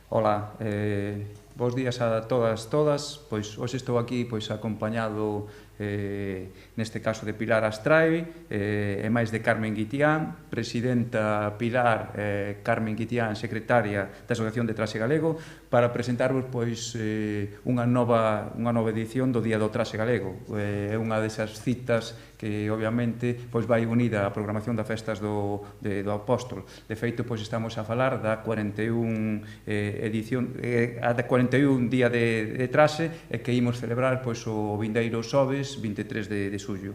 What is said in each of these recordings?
Ola, bos días a todas. Pois hoxe estou aquí acompañado neste caso de Pilar Astrae e máis de Carmen Guitián, presidenta Pilar, Carmen Guitián, secretaria da Asociación de Traxe Galego, para presentarvos unha nova edición do Día do Traxe Galego. É unha desas citas que obviamente vai unida á programación das festas do Apóstolo. De feito, estamos a falar da 41 edición, a da 41 día de traxe, que imos celebrar o vindeiro xoves 23 de xullo.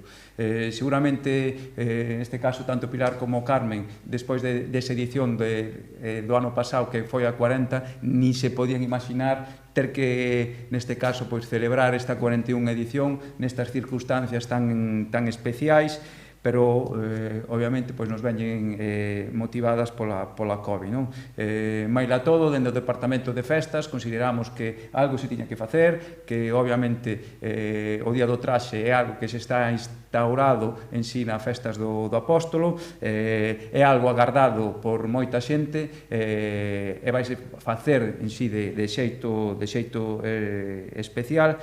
Seguramente, neste caso, tanto Pilar como Carmen, despois desa edición do ano pasado, que foi a 40, ni se podían imaginar ter que, neste caso, celebrar esta 41 edición nestas circunstancias tan especiais, pero obviamente nos veñen motivadas pola COVID, non? Maila todo, dentro do Departamento de Festas consideramos que algo se tiña que facer, que obviamente o Día do Traxe é algo que se está instaurado en si nas festas do Apóstolo, é algo agardado por moita xente e vaise facer en si de xeito especial.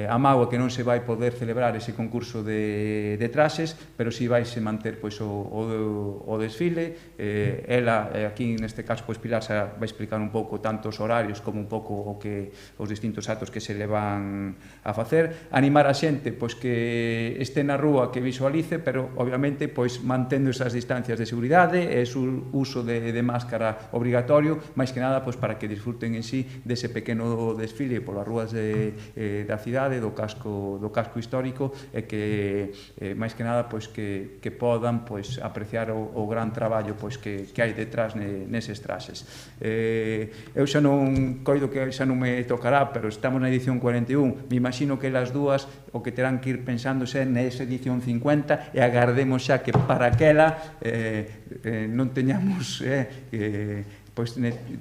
A mágoa que non se vai poder celebrar ese concurso de traxes, pero si vaise manter o desfile. Ela, aquí neste caso, Pilar vai explicar un pouco tanto os horarios como un pouco os distintos actos que se le van a facer. Animar a xente que este na rúa, que visualice, pero obviamente mantendo esas distancias de seguridade e o uso de máscara obrigatorio, máis que nada para que disfruten en sí dese pequeno desfile polas rúas da cidade, do casco histórico, e que máis que nada que podan apreciar o gran traballo que hai detrás neses traxes. Eu xa non coido que xa non me tocará, pero estamos na edición 41, me imagino que elas dúas o que terán que ir pensándose nesa edición 50, e agardemos xa que para aquela non teñamos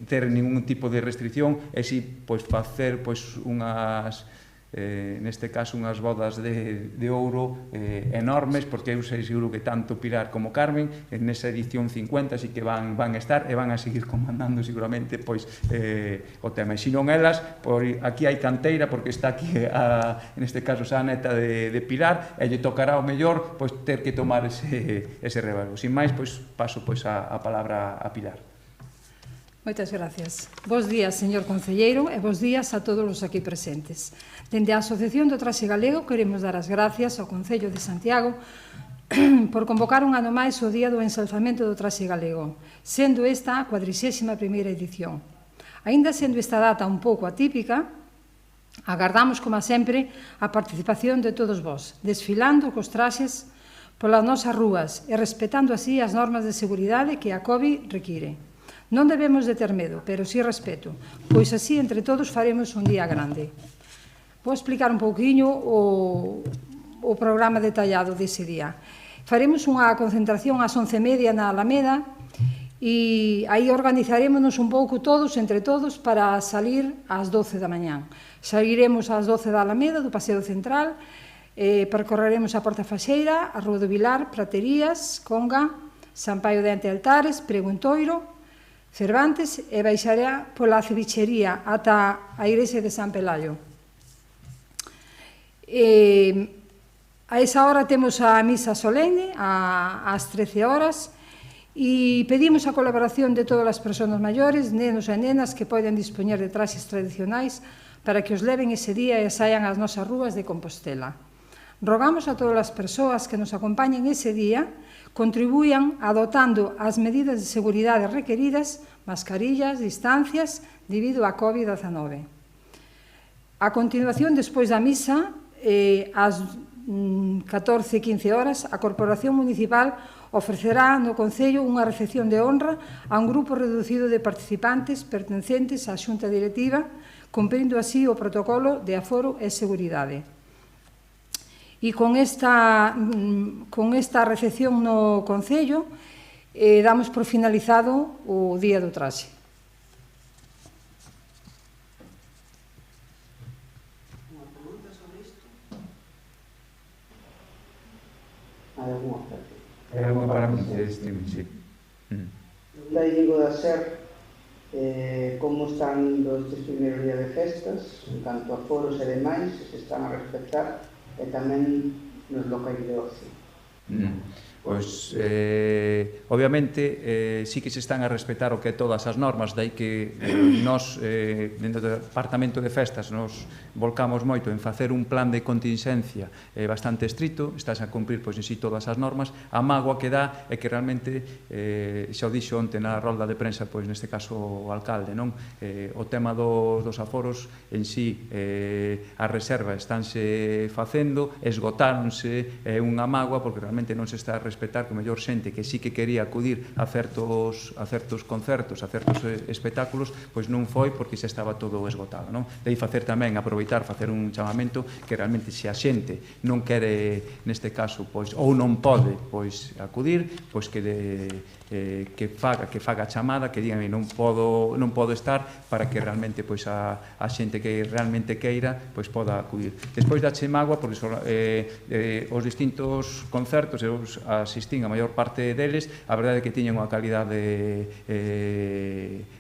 ter ningún tipo de restricción, e si facer unhas, neste caso, unhas bodas de ouro enormes, porque eu sei seguro que tanto Pilar como Carmen nesa edición 50 si que van estar e van a seguir comandando seguramente o tema. E se non elas, aquí hai canteira, porque está aquí neste caso a neta de Pilar, e lle tocará o mellor ter que tomar ese relevo. Sin máis, paso a palabra a Pilar. Moitas gracias. Bos días, señor concelleiro, e bos días a todos os aquí presentes. Dende a Asociación do Traxe Galego queremos dar as gracias ao Concello de Santiago por convocar un ano máis o Día do Ensalzamento do Traxe Galego, sendo esta a 41ª edición. Aínda sendo esta data un pouco atípica, agardamos, como sempre, a participación de todos vós, desfilando cos traxes polas nosas rúas e respetando así as normas de seguridade que a COVID require. Non debemos de ter medo, pero sí respeto, pois así entre todos faremos un día grande. Vou explicar un pouquiño o programa detallado dese día. Faremos unha concentración ás 11:30 na Alameda e aí organizarémonos un pouco todos, entre todos, para salir ás 12 da mañán. Saliremos ás 12 da Alameda, do Paseo Central, percorreremos a Porta Faxeira, a Rúa do Vilar, Praterías, Conga, San Paio de Antealtares, Prego Entoiro, Cervantes, e baixará pola cevichería ata a igrexa de San Pelayo. A esa hora temos a misa solene, ás 13 horas, e pedimos a colaboración de todas as persoas maiores, nenos e nenas que poden dispoñer de traxes tradicionais para que os leven ese día e saian ás nosas rúas de Compostela. Rogamos a todas as persoas que nos acompañen ese día contribuían adoptando as medidas de seguridade requeridas, mascarillas, distancias, debido á COVID-19. A continuación, despois da misa, ás 14:15 horas, a Corporación Municipal ofrecerá no Concello unha recepción de honra a un grupo reducido de participantes pertencentes á Xunta Directiva, cumprindo así o protocolo de aforo e seguridade. E con esta recepción no Concello damos por finalizado o Día do Traxe. Unha pregunta sobre isto? Hai algunha oferta? Hai algunha para mí? Sí. O Vilai Diego da Ser como están estes primeiros días de festas, en canto a foros e demais, se están a respetar, e tamén nos locais de ocio. Pois, obviamente, sí que se están a respetar o que todas as normas, dai que nós, dentro do Departamento de Festas, nos volcamos moito en facer un plan de contingencia bastante estrito, estás a cumprir, pois, en sí todas as normas. A mágoa que dá é que realmente, xa o dixo onte na rolda de prensa, pois, neste caso, o alcalde, non? O tema dos aforos, en sí, as reservas estánse facendo, esgotáronse, é unha mágoa, porque realmente non se está a respetar que o mellor xente que sí que quería acudir a certos concertos, a certos espectáculos, pois non foi porque xa estaba todo esgotado, non? Dei facer tamén, facer un chamamento que realmente se a xente non quere, neste caso, pois, ou non pode, pois, acudir, pois que faga a chamada, que digan non podo estar, para que realmente, pois, a xente que realmente queira, pois, poda acudir. Despois dache mágoa, porque os distintos concertos, eu asistín a maior parte deles, a verdade é que tiñan unha calidade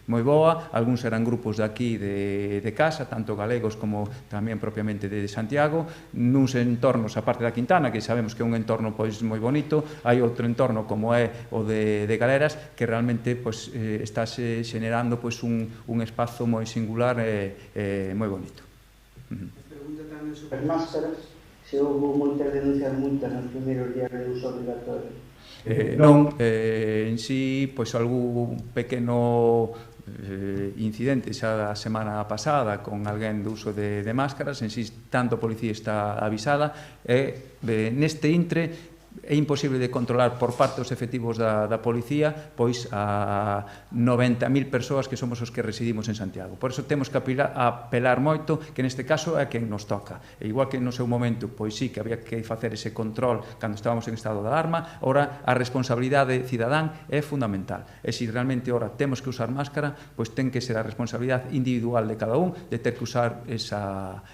moi boa, algúns eran grupos de aquí de casa, tanto galegos como tamén propiamente de Santiago, nuns entornos, a parte da Quintana, que sabemos que é un entorno, pois, moi bonito, hai outro entorno como é o de Galeras, que realmente, pois, estáse generando, pois, un espazo moi singular e moi bonito. Pregunta tamén sobre as máscaras, se houve moitas denuncias multas nos primeiros días de uso obligatorio. Non, en sí, pois, algún pequeno incidente xa da semana pasada con alguén do uso de máscaras, en si tanto a policía está avisada, e neste intre é imposible de controlar por parte dos efectivos da policía, pois, a 90.000 persoas que somos os que residimos en Santiago. Por iso temos que apelar moito, que neste caso é quen nos toca. E igual que no seu momento, pois sí, que había que facer ese control cando estábamos en estado de alarma, ora a responsabilidade cidadán é fundamental. E se realmente ora temos que usar máscara, pois ten que ser a responsabilidade individual de cada un de ter que usar esas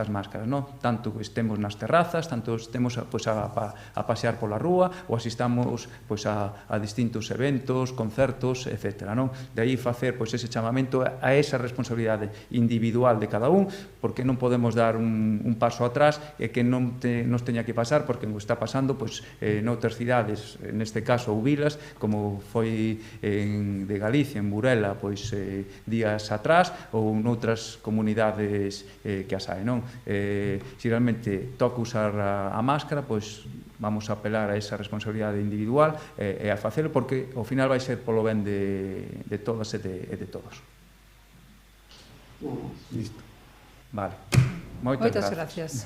máscaras, non? Tanto que estemos nas terrazas, tanto estemos, pois, a pasear pola rúa ou asistamos, pois, a distintos eventos, concertos, etc. Non? De aí facer, pois, ese chamamento a esa responsabilidade individual de cada un, porque non podemos dar un paso atrás e que non nos teña que pasar, porque nos está pasando, pois, noutras cidades, neste caso ou vilas, como foi de Galicia, en Burela, pois, días atrás, ou noutras comunidades que as hai, non? Se realmente toca usar a máscara, pois, vamos a apelar a esa responsabilidade individual e a facelo, porque ao final vai ser polo ben de todas e de todos. Listo. Vale. Moitas gracias.